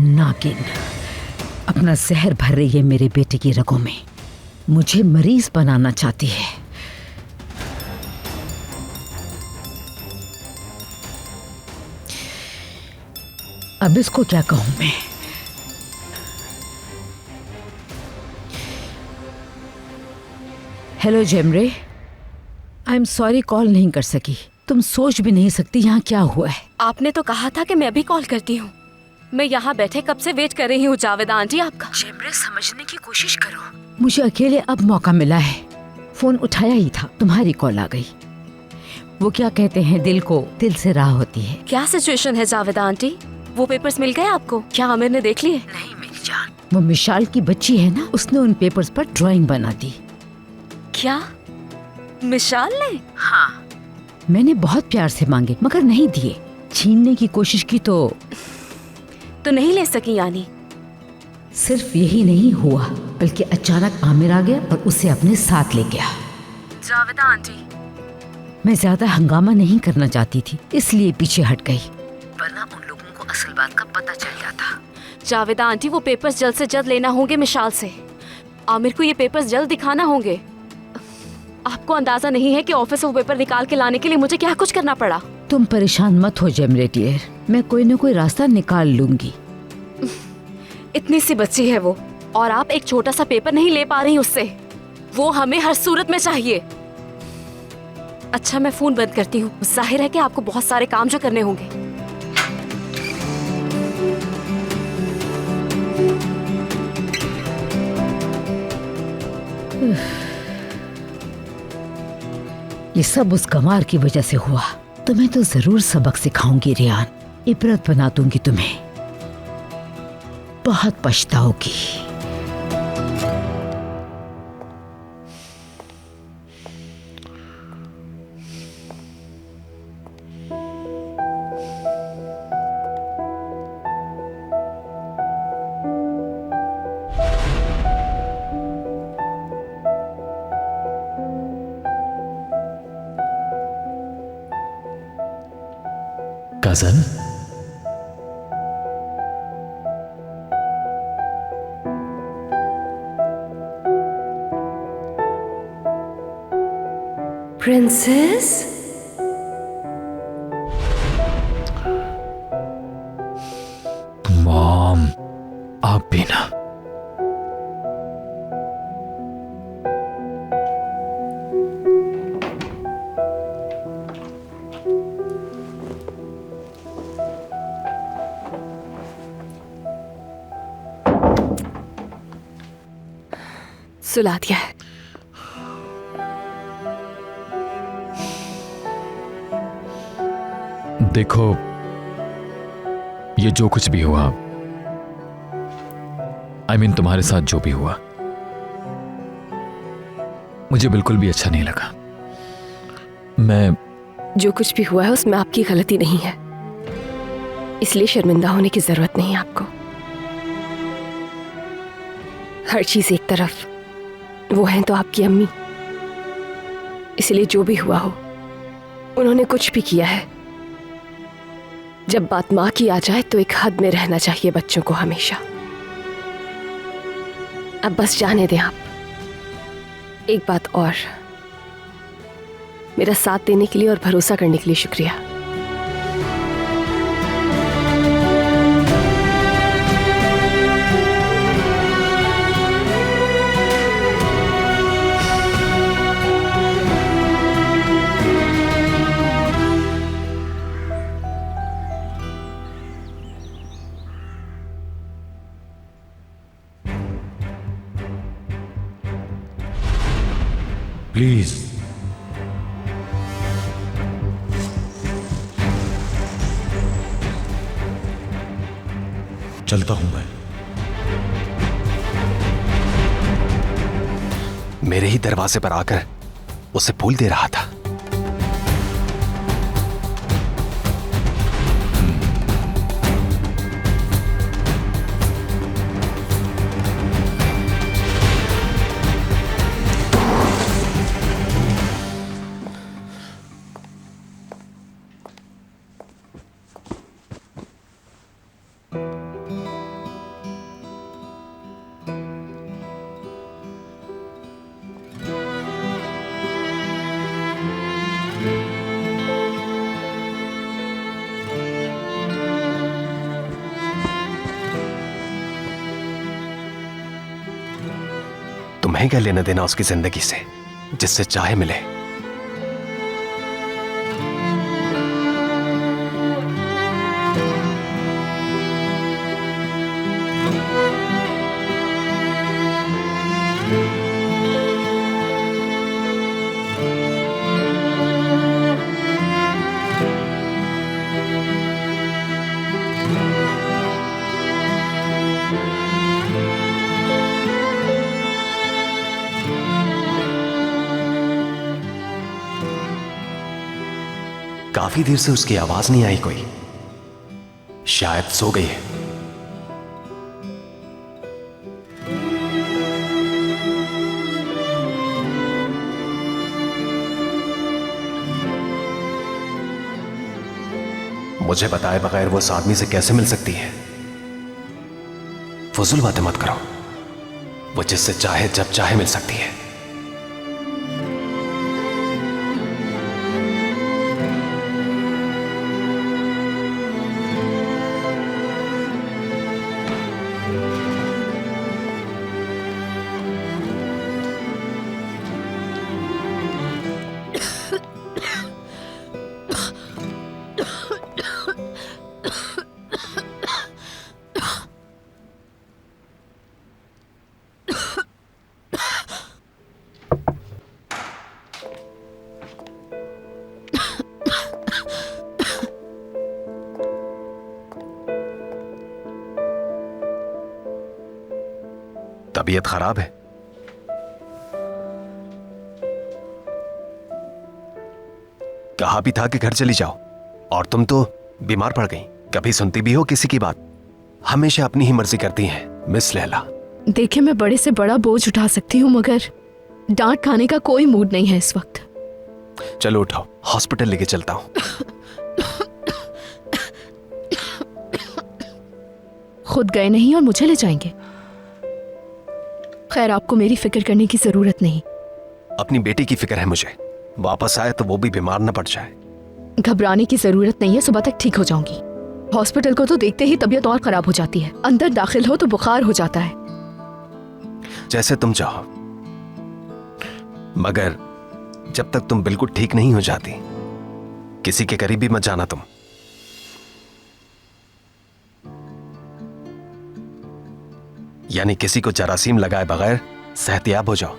नागिन अपना जहर भर रही है मेरे बेटे की रगों में, मुझे मरीज बनाना चाहती है। अब इसको क्या कहूं मैं? हेलो जेमरे, आई एम सॉरी कॉल नहीं कर सकी। तुम सोच भी नहीं सकती यहाँ क्या हुआ है। आपने तो कहा था कि मैं भी कॉल करती हूँ। मैं यहाँ बैठे कब से वेट कर रही हूँ जावेदा आंटी आपका। जेमरे समझने की कोशिश करो, मुझे अकेले अब मौका मिला है। फोन उठाया ही था, तुम्हारी कॉल आ गई। वो क्या कहते हैं, दिल को दिल से राह होती है। क्या सिचुएशन है जावेदा आंटी? वो पेपर्स मिल गए आपको? क्या आमिर ने देख लिए? नहीं मेरी जान, वो मिशाल की बच्ची है ना, उसने उन पेपर्स पर ड्राइंग बना दी। क्या मिशाल ने? हाँ, मैंने बहुत प्यार से मांगे मगर नहीं दिए। छीनने की कोशिश की तो नहीं ले सकी यानी? सिर्फ यही नहीं हुआ बल्कि अचानक आमिर आ गया और उसे अपने साथ ले गया। जावेदा आंटी, मैं ज्यादा हंगामा नहीं करना चाहती थी इसलिए पीछे हट गई, वरना उन लोगों को असल बात का पता चल जाता। जावेदा आंटी, वो पेपर्स जल्द से जल्द लेना होंगे मिशाल से। आमिर को ये पेपर्स जल्द दिखाना होंगे। आपको अंदाजा नहीं है कि ऑफिस से वो पेपर निकाल के लाने के लिए मुझे क्या कुछ करना पड़ा। तुम परेशान मत हो जेमरे डियर, मैं कोई न कोई रास्ता निकाल लूंगी। इतनी सी बच्ची है वो, और आप एक छोटा सा पेपर नहीं ले पा रही उससे। वो हमें हर सूरत में चाहिए। अच्छा, मैं फोन बंद करती हूँ। जाहिर है कि आपको बहुत सारे काम जो करने होंगे। ये सब उस गंवार की वजह से हुआ। तुम्हें तो जरूर सबक सिखाऊंगी रियान, इबरत बना दूंगी तुम्हें, बहुत पछताओगी। कजन, प्रिंसेस, मॉम, आप भी ना। सुला दिया है। देखो, ये जो कुछ भी हुआ, तुम्हारे साथ जो भी हुआ, मुझे बिल्कुल भी अच्छा नहीं लगा। मैं जो कुछ भी हुआ है उसमें आपकी गलती नहीं है, इसलिए शर्मिंदा होने की जरूरत नहीं आपको। हर चीज एक तरफ, वो हैं तो आपकी अम्मी। इसलिए जो भी हुआ हो, उन्होंने कुछ भी किया है, जब बात माँ की आ जाए तो एक हद में रहना चाहिए बच्चों को हमेशा। अब बस जाने दें आप। एक बात और, मेरा साथ देने के लिए और भरोसा करने के लिए शुक्रिया। प्लीज चलता हूं मैं। मेरे ही दरवाजे पर आकर उसे फूल दे रहा था। तुम्हें क्या लेना देना उसकी जिंदगी से, जिससे चाहे मिले। काफी देर से उसकी आवाज नहीं आई कोई, शायद सो गई है। मुझे बताए बगैर वो उस आदमी से कैसे मिल सकती है? फजूल बातें मत करो, वो जिससे चाहे जब चाहे मिल सकती है। तबीयत खराब है? कहा भी था कि घर चली जाओ, और तुम तो बीमार पड़ गई। कभी सुनती भी हो किसी की बात? हमेशा अपनी ही मर्जी करती हैं मिस लैला। देखिए, मैं बड़े से बड़ा बोझ उठा सकती हूँ, मगर डांट खाने का कोई मूड नहीं है इस वक्त। चलो उठाओ, हॉस्पिटल लेके चलता हूँ। खुद गए नहीं और मुझे ले जाएंगे? खैर, आपको मेरी फिक्र करने की जरूरत नहीं। अपनी बेटी की फिक्र है मुझे, वापस आए तो वो भी बीमार न पड़ जाए। घबराने की जरूरत नहीं है, सुबह तक ठीक हो जाऊंगी। हॉस्पिटल को तो देखते ही तबीयत और खराब हो जाती है, अंदर दाखिल हो तो बुखार हो जाता है। जैसे तुम चाहो, मगर जब तक तुम बिल्कुल ठीक नहीं हो जाती, किसी के करीब भी मत जाना तुम। यानी किसी को जरासीम लगाए बगैर सेहतियाब हो जाओ।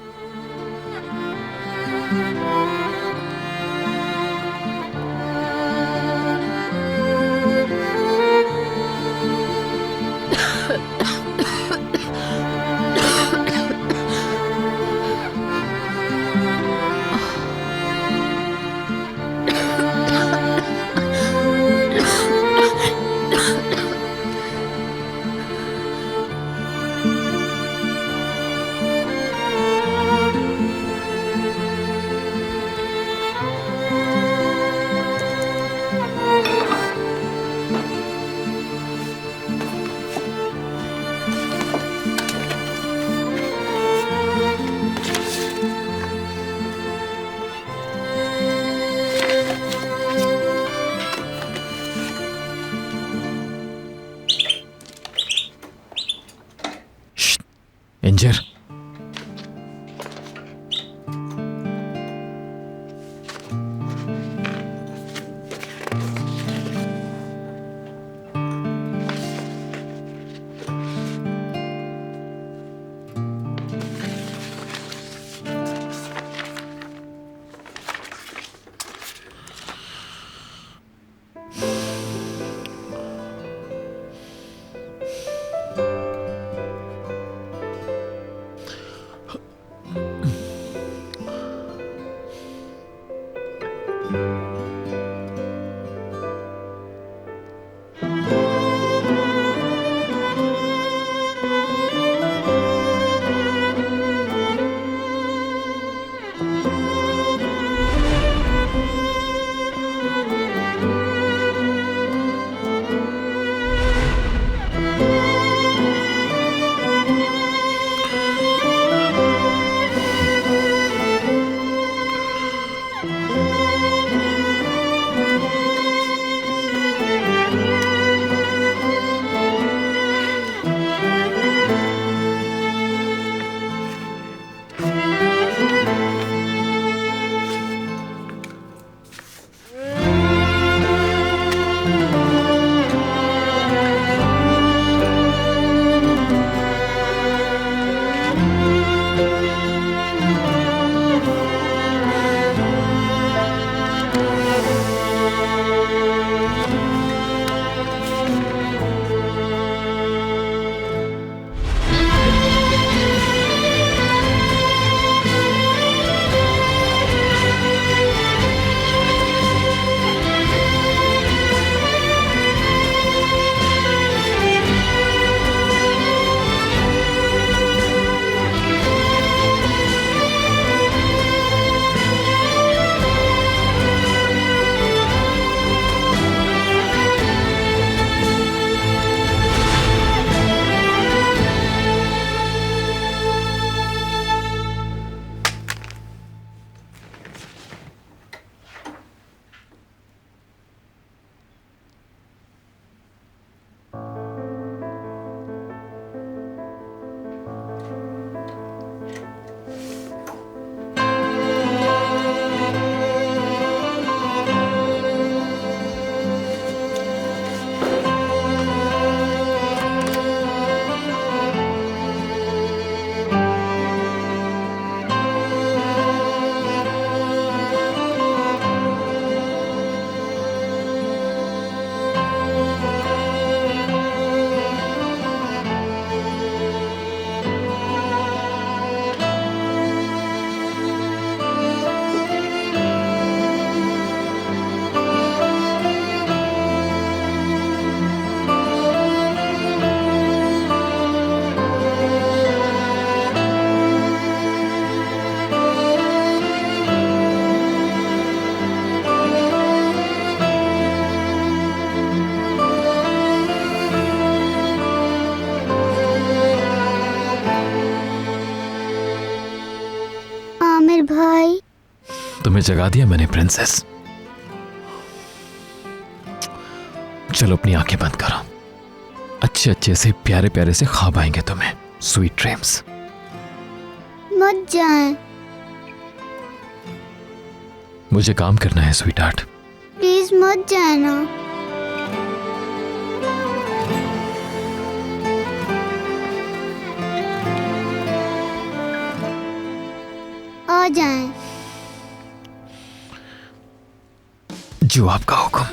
भाई। तुम्हें जगा दिया मैंने प्रिंसेस। चलो अपनी आंखें बंद करो। अच्छे अच्छे से प्यारे प्यारे से ख्वाब आएंगे तुम्हें। Sweet dreams. मत जाएं। मुझे काम करना है स्वीट हार्ट। प्लीज मत जाना। आ जाएं। जो आपका हुक्म।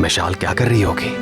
मिशाल क्या कर रही होगी?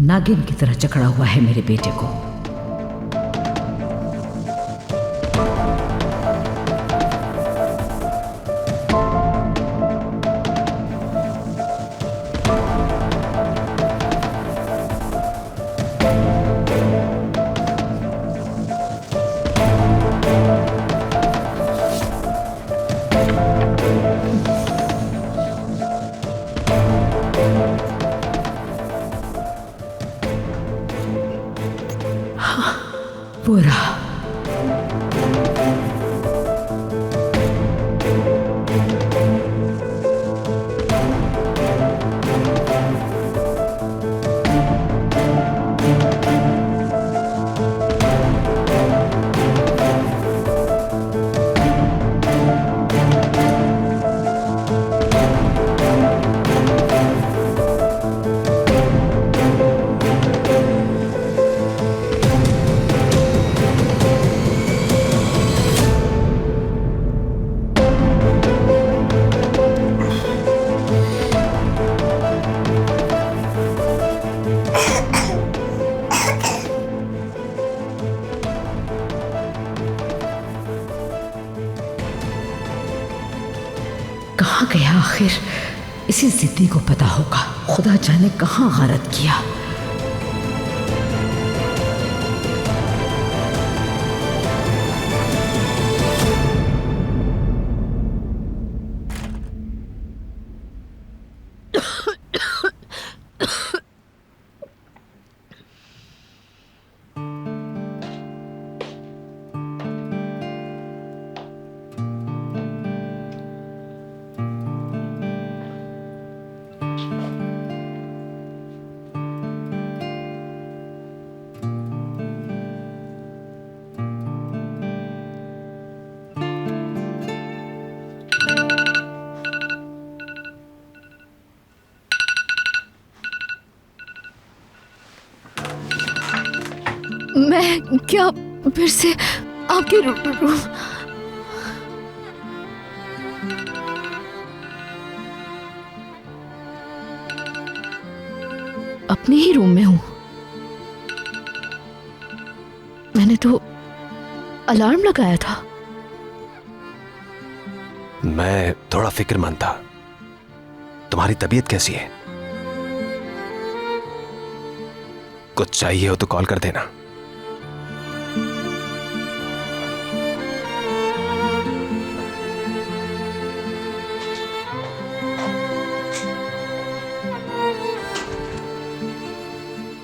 नागिन की तरह जकड़ा हुआ है मेरे बेटे को। पूरा कहाँ गया आखिर? इसी जिद्दी को पता होगा खुदा जाने कहाँ गारत किया। मैं क्या फिर से आपके रूम? अपने ही रूम में हूं। मैंने तो अलार्म लगाया था। मैं थोड़ा फिक्रमंद था। तुम्हारी तबीयत कैसी है? कुछ चाहिए हो तो कॉल कर देना।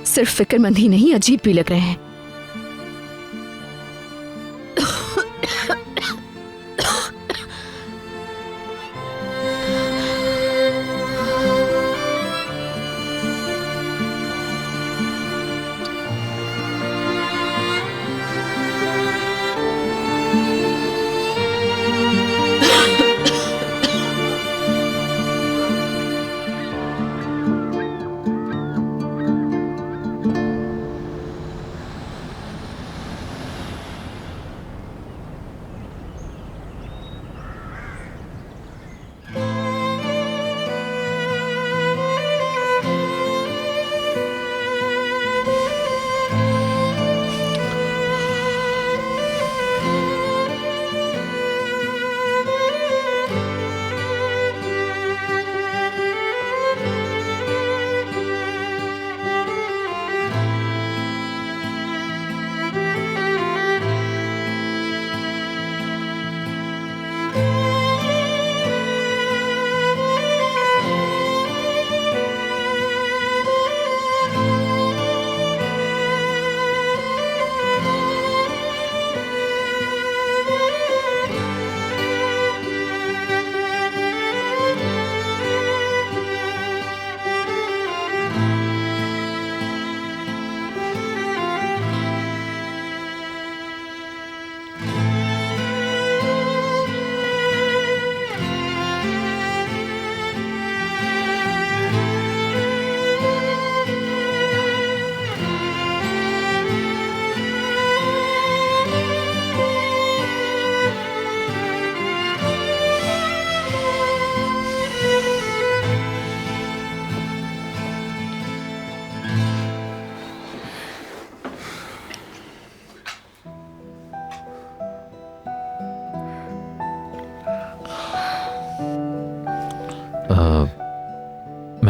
सिर्फ फिक्रमंद ही नहीं, अजीब भी लग रहे हैं।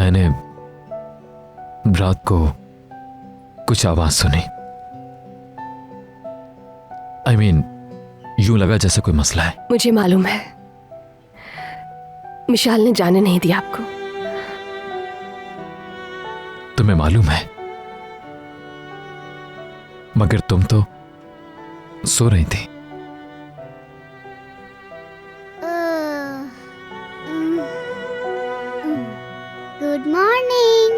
मैंने रात को कुछ आवाज सुनी। I mean, यूं लगा जैसे कोई मसला है। मुझे मालूम है, मिशाल ने जाने नहीं दिया आपको। तुम्हें मालूम है, मगर तुम तो सो रही थी। Good morning.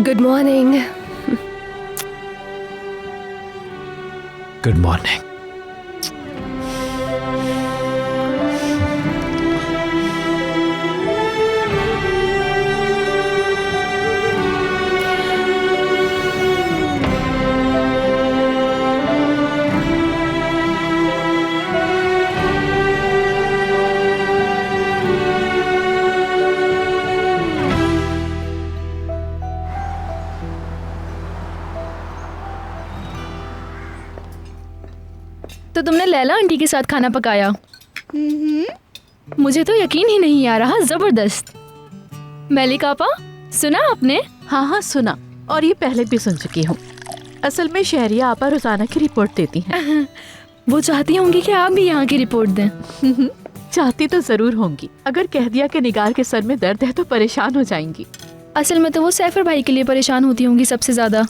Good morning. Good morning. तो तुमने लैला आंटी के साथ खाना पकाया? मुझे तो यकीन ही नहीं आ रहा, जबरदस्त। मेलिका आपा, सुना आपने? हाँ हाँ सुना, और ये पहले भी सुन चुकी हूँ। असल में शहरिया आपा रोजाना की रिपोर्ट देती हैं। वो चाहती होंगी कि आप भी यहाँ की रिपोर्ट दें। चाहती तो जरूर होंगी, अगर कह दिया कि निगार के सर में दर्द है तो परेशान हो जाएंगी। असल में तो वो सैफर भाई के लिए परेशान होती होंगी सबसे ज्यादा।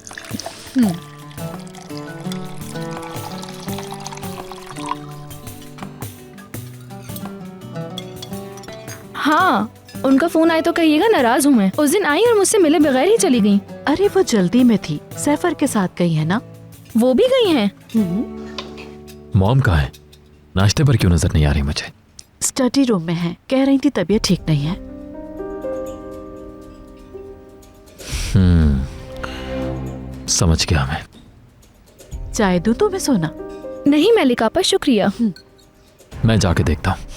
हाँ, उनका फोन आए तो कहिएगा नाराज हूँ मैं। उस दिन आई और मुझसे मिले बगैर ही चली गई। अरे वो जल्दी में थी, सैफर के साथ गई है ना। वो भी गई हैं? मॉम कहाँ है? नाश्ते पर क्यों नजर नहीं आ रही मुझे? स्टडी रूम में है, कह रही थी तबीयत ठीक नहीं है। समझ गया मैं। चाय दूं तुम्हें सोना? नहीं मेलिका आपा, शुक्रिया। मैं जाके देखता हूँ।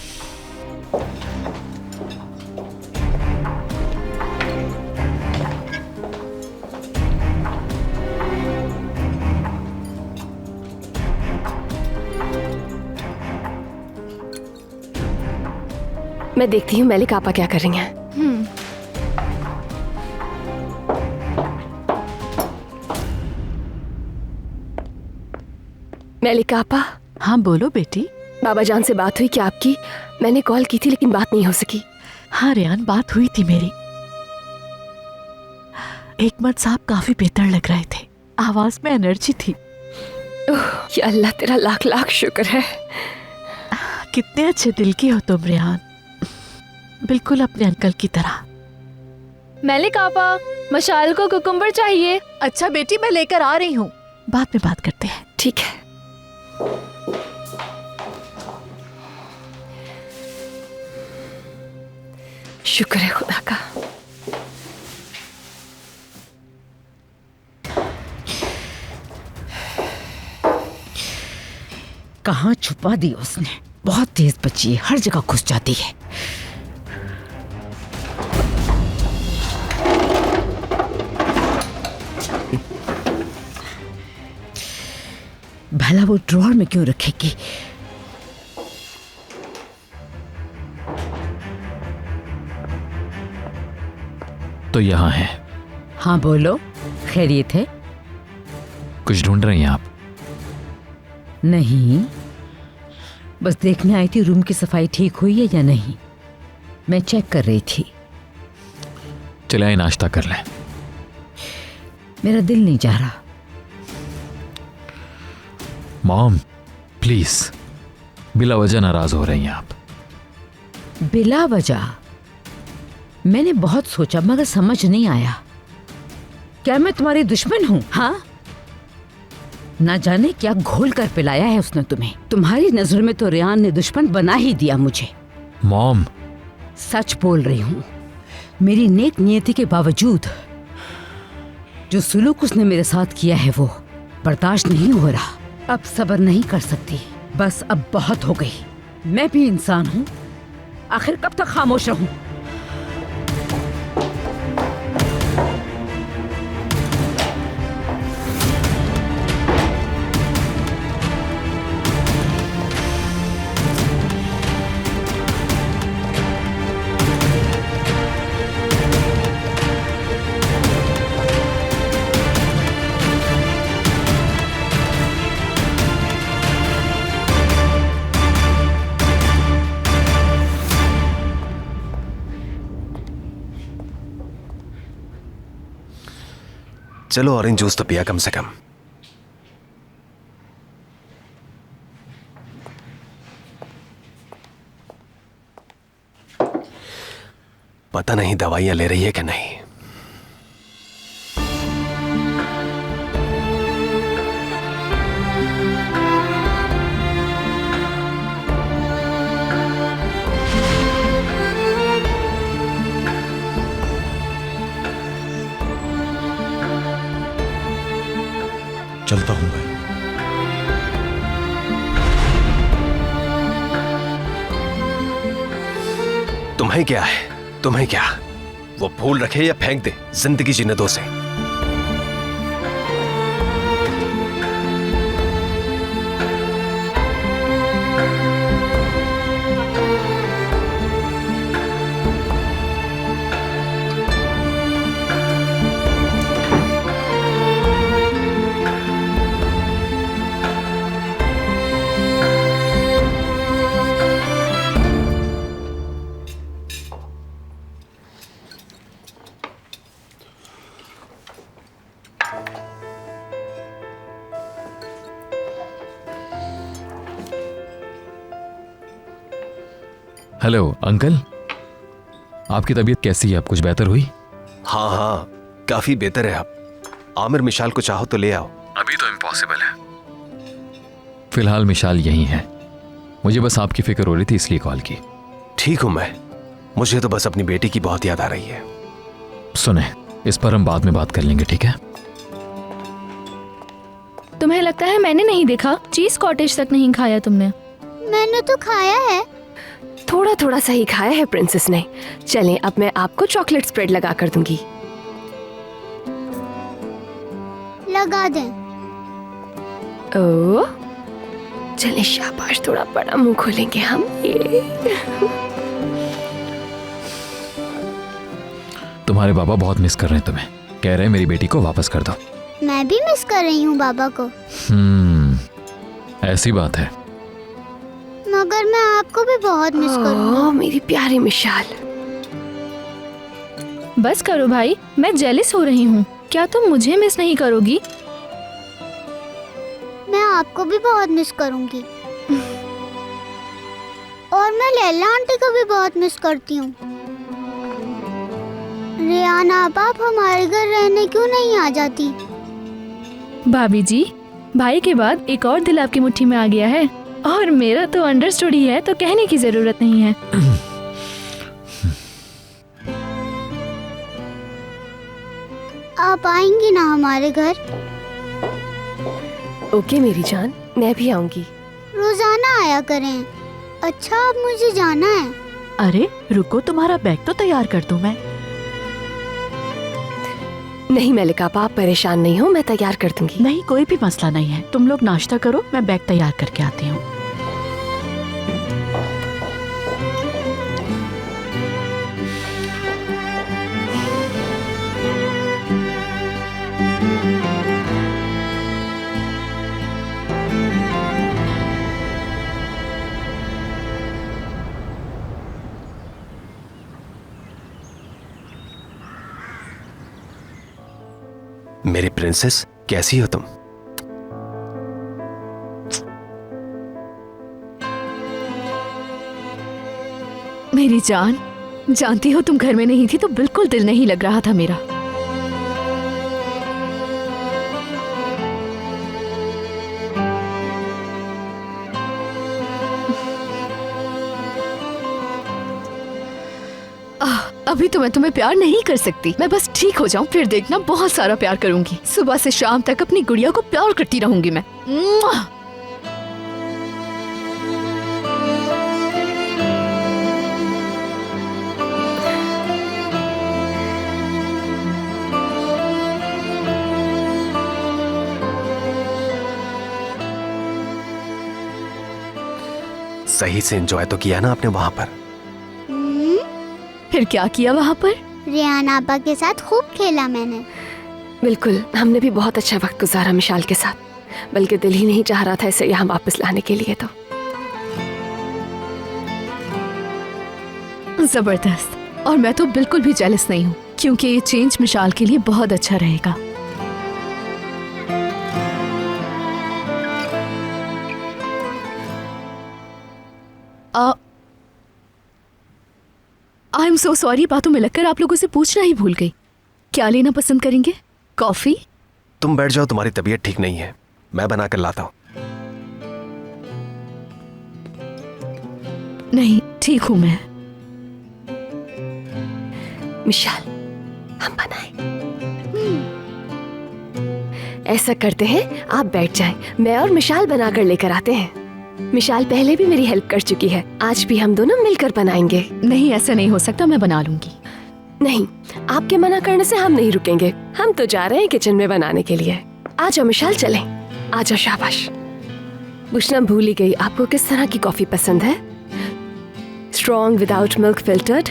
मैं देखती हूँ मेलिका आपा क्या कर रही हैं। मेलिका आपा। हाँ बोलो बेटी। बाबा जान से बात हुई क्या आपकी? मैंने कॉल की थी लेकिन बात नहीं हो सकी। हाँ रेहान, बात हुई थी मेरी। एकमत साहब काफी बेहतर लग रहे थे, आवाज में एनर्जी थी। या अल्लाह, तेरा लाख लाख शुक्र है। कितने अच्छे दिल की हो तुम रेहान, बिल्कुल अपने अंकल की तरह। मेलिका आपा, मशाल को कुकुम्बर चाहिए। अच्छा बेटी, मैं लेकर आ रही हूँ, बाद में बात करते हैं। ठीक है। शुक्र है खुदा का। कहाँ छुपा दी उसने? बहुत तेज बच्ची है, हर जगह घुस जाती है। भला वो ड्रॉर में क्यों रखेगी? तो यहाँ है। हाँ बोलो, खैरियत है? कुछ ढूंढ रही हैं आप? नहीं, बस देखने आई थी रूम की सफाई ठीक हुई है या नहीं। मैं चेक कर रही थी। चले आए, नाश्ता कर लें। मेरा दिल नहीं जा रहा। मॉम प्लीज, बिला वजह नाराज हो रही हैं आप। बिला वजह? मैंने बहुत सोचा मगर समझ नहीं आया। क्या मैं तुम्हारी दुश्मन हूं? हाँ, ना जाने क्या घोल कर पिलाया है उसने तुम्हें। तुम्हारी नजर में तो रेहान ने दुश्मन बना ही दिया मुझे। मॉम सच बोल रही हूं, मेरी नेक नियति के बावजूद जो सुलूक उसने मेरे साथ किया है वो बर्दाश्त नहीं हो रहा। अब सब्र नहीं कर सकती, बस अब बहुत हो गई। मैं भी इंसान हूं, आखिर कब तक खामोश रहूं? चलो ऑरेंज जूस तो पिया कम से कम। पता नहीं दवाइयां ले रही है कि नहीं। चलता हूं भाई। तुम्हें क्या है, तुम्हें क्या, वो फूल रखे या फेंक दे, जिंदगी जीने दो से। हेलो अंकल, आपकी तबीयत कैसी है? अब कुछ बेहतर हुई? हाँ हाँ, काफी बेहतर है अब। आमिर मिशाल को चाहो तो ले आओ। अभी तो इम्पॉसिबल है। फिलहाल मिशाल यही है। मुझे बस आपकी फिक्र हो रही थी इसलिए कॉल की। ठीक हूं मैं, मुझे तो बस अपनी बेटी की बहुत याद आ रही है। सुने, इस पर हम बाद में बात कर लेंगे, ठीक है? तुम्हें लगता है मैंने नहीं देखा? चीज कॉटेज तक नहीं खाया तुमने। मैंने तो खाया है। थोड़ा थोड़ा सा ही खाया है प्रिंसेस ने। चलें, अब मैं आपको चॉकलेट स्प्रेड लगा कर दूंगी। लगा दें। ओ, चलें शाबाश, थोड़ा बड़ा मुंह खोलेंगे हम। ये तुम्हारे बाबा बहुत मिस कर रहे हैं तुम्हें। कह रहे हैं मेरी बेटी को वापस कर दो। मैं भी मिस कर रही हूँ बाबा को। ऐसी बात है। मगर मैं आपको भी बहुत मिस करूँगी। ओ, मेरी प्यारी मिशाल। बस करो भाई, मैं जेलिस हो रही हूँ। क्या तुम मुझे मिस नहीं करोगी? मैं आपको भी बहुत मिस करूँगी। और मैं लैला आंटी को भी बहुत मिस करती हूँ। रेहान आप हमारे घर रहने क्यों नहीं आ जाती? भाभी जी, भाई के बाद एक और दिल आपकी मुट्ठी में आ गया है, और मेरा तो अंडरस्टूड ही है, तो कहने की जरूरत नहीं है। आप आएंगी ना हमारे घर? ओके मेरी जान, मैं भी आऊंगी। रोजाना आया करें। अच्छा, अब मुझे जाना है। अरे रुको, तुम्हारा बैग तो तैयार कर दूं मैं। नहीं मलिका, आप परेशान नहीं हो, मैं तैयार कर दूंगी। नहीं, कोई भी मसला नहीं है। तुम लोग नाश्ता करो, मैं बैग तैयार करके आती हूँ। मेरी प्रिंसेस, कैसी हो तुम? मेरी जान, जानती हो तुम घर में नहीं थी तो बिल्कुल दिल नहीं लग रहा था मेरा। अभी तो मैं तुम्हें प्यार नहीं कर सकती। मैं बस ठीक हो जाऊं, फिर देखना बहुत सारा प्यार करूंगी। सुबह से शाम तक अपनी गुड़िया को प्यार करती रहूंगी मैं। मुआ! सही से एंजॉय तो किया ना आपने वहां पर? फिर क्या किया वहाँ पर? रेहान आपा के साथ खूब खेला मैंने। बिल्कुल, हमने भी बहुत अच्छा वक्त गुजारा मिशाल के साथ। बल्कि दिल ही नहीं चाह रहा था इसे यहाँ वापस लाने के लिए। तो जबरदस्त। और मैं तो बिल्कुल भी जेलस नहीं हूँ, क्योंकि ये चेंज मिशाल के लिए बहुत अच्छा रहेगा। आई एम सो सॉरी, बातों में लगकर आप लोगों से पूछना ही भूल गई। क्या लेना पसंद करेंगे? कॉफी? तुम बैठ जाओ, तुम्हारी तबीयत ठीक नहीं है, मैं बना कर लाता हूँ। नहीं, ठीक हूं मैं। मिशाल, हम बनाए। ऐसा करते हैं, आप बैठ जाएं, मैं और मिशाल बनाकर लेकर आते हैं। मिशाल पहले भी मेरी हेल्प कर चुकी है, आज भी हम दोनों मिलकर बनाएंगे। नहीं, ऐसा नहीं हो सकता, मैं बना लूंगी। नहीं, आपके मना करने से हम नहीं रुकेंगे, हम तो जा रहे हैं किचन में बनाने के लिए। आजा मिशाल, चलें। आजा, शाबाश। पूछना भूल ही गई, आपको किस तरह की कॉफी पसंद है? Strong without milk filtered?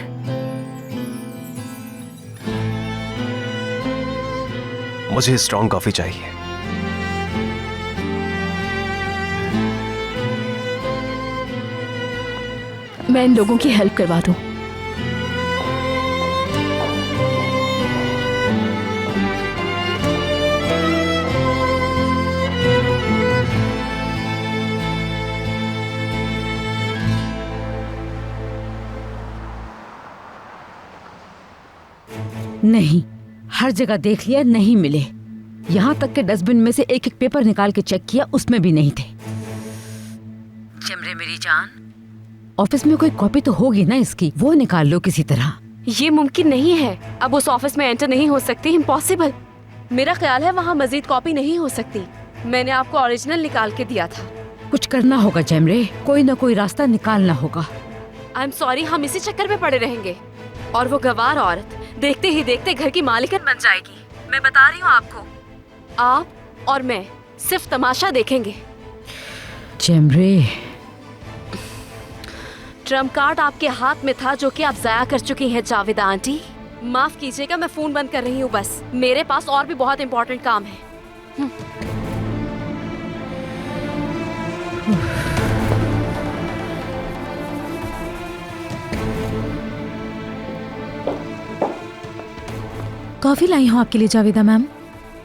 मुझे स्ट्रॉन्ग कॉफी चाहिए। मैं इन लोगों की हेल्प करवा दूं। नहीं, हर जगह देख लिया, नहीं मिले। यहाँ तक के डस्टबिन में से एक एक पेपर निकाल के चेक किया, उसमें भी नहीं थे। चमरे मेरी जान, ऑफिस में कोई कॉपी तो होगी ना इसकी, वो निकाल लो किसी तरह। ये मुमकिन नहीं है, अब उस ऑफिस में एंटर नहीं हो सकती, इम्पॉसिबल। मेरा ख्याल है वहाँ मजीद कॉपी नहीं हो सकती। मैंने आपको ओरिजिनल निकाल के दिया था। कुछ करना होगा जमरे, कोई ना कोई रास्ता निकालना होगा। आई एम सॉरी, हम इसी चक्कर में पड़े रहेंगे। और वो गवार औरत देखते ही देखते घर की मालिकन बन जाएगी। मैं बता रही हूँ आपको, आप और मैं सिर्फ तमाशा देखेंगे। जमरे, ट्रम्प कार्ड आपके हाथ में था जो कि आप जाया कर चुकी हैं जावेदा आंटी। माफ कीजिएगा, मैं फोन बंद कर रही हूँ बस, मेरे पास और भी बहुत इंपॉर्टेंट काम है। कॉफी लाई हूँ आपके लिए जावेदा मैम।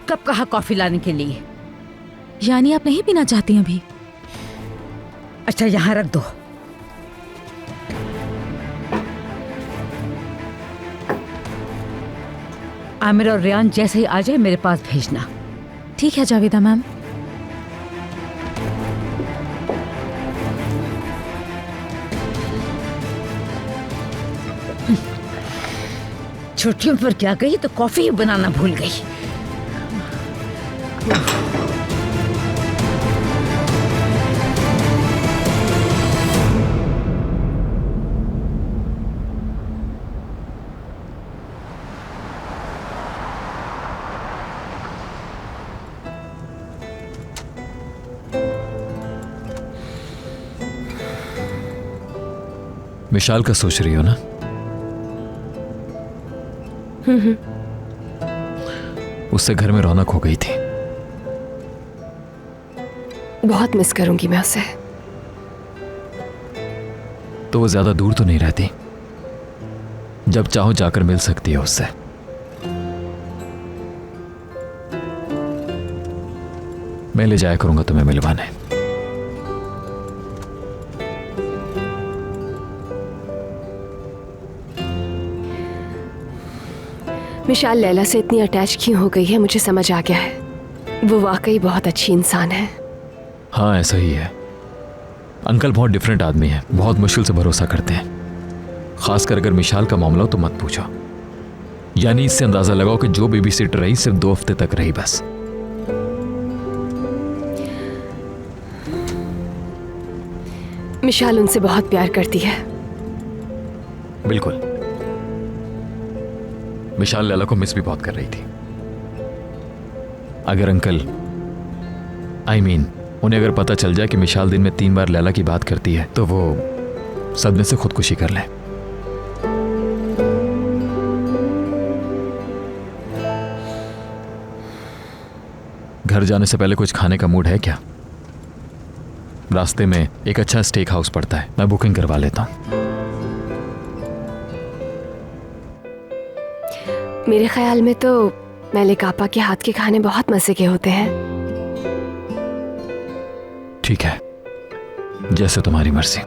कब कहा कॉफी लाने के लिए? यानी आप नहीं पीना चाहती हैं अभी? अच्छा, यहाँ रख दो। आमिर और रियान जैसे ही आ जाए मेरे पास भेजना। ठीक है जावेदा मैम। छुट्टियों पर क्या गई तो कॉफी ही बनाना भूल गई। विशाल का सोच रही हो ना? उससे घर में रौनक हो गई थी। बहुत मिस करूंगी मैं उसे। तो वो ज्यादा दूर तो नहीं रहती, जब चाहो जाकर मिल सकती है उससे। मैं ले जाया करूंगा तुम्हें मिलवाने। मिशाल लैला से इतनी अटैच क्यों हो गई है, मुझे समझ आ गया है। वो वाकई बहुत अच्छी इंसान है। हाँ, ऐसा ही है। अंकल बहुत डिफरेंट आदमी है, बहुत मुश्किल से भरोसा करते हैं। खासकर अगर मिशाल का मामला हो तो मत पूछो। यानी इससे अंदाजा लगाओ कि जो बेबी सिटर रही सिर्फ 2 हफ्ते तक रही बस। मिशाल उनसे बहुत प्यार करती है। बिल्कुल। मिशाल लैला को मिस भी बहुत कर रही थी। अगर अंकल उन्हें अगर पता चल जाए कि मिशाल दिन में 3 बार लैला की बात करती है तो वो सदमे से खुदकुशी कर ले। घर जाने से पहले कुछ खाने का मूड है क्या? रास्ते में एक अच्छा स्टेक हाउस पड़ता है, मैं बुकिंग करवा लेता हूं। मेरे ख्याल में तो मलिक आपा के हाथ के खाने बहुत मजे के होते हैं। ठीक है, जैसे तुम्हारी मर्जी।